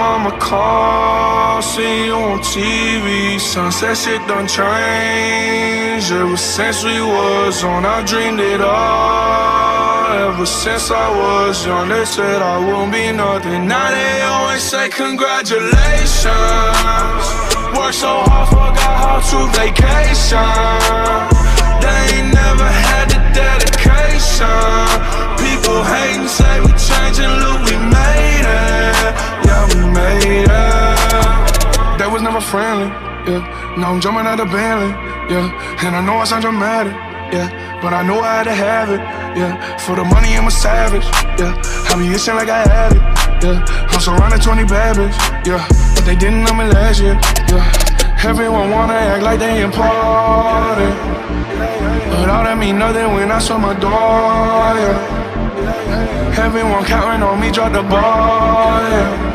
mama call, see you on TV. Sunset shit done changed. Ever since we was on, I dreamed it all. Ever since I was young, they said I won't be nothing. Now they always say congratulations. Worked so hard, forgot how to vacation. They ain't never had the dedication. People hating, say we changing, look, we made it. Yeah, we made it. They was never friendly, yeah. Now I'm jumping out of Bentley, yeah. And I know I sound dramatic, yeah, but I know I had to have it, yeah. For the money, I'm a savage, yeah. I be itching like I had it, yeah. I'm surrounded 20 bad bitches, yeah. But they didn't know me last year, yeah. Everyone wanna act like they important, but all that mean nothing when I saw my door, yeah. Everyone counting on me, drop the ball, yeah.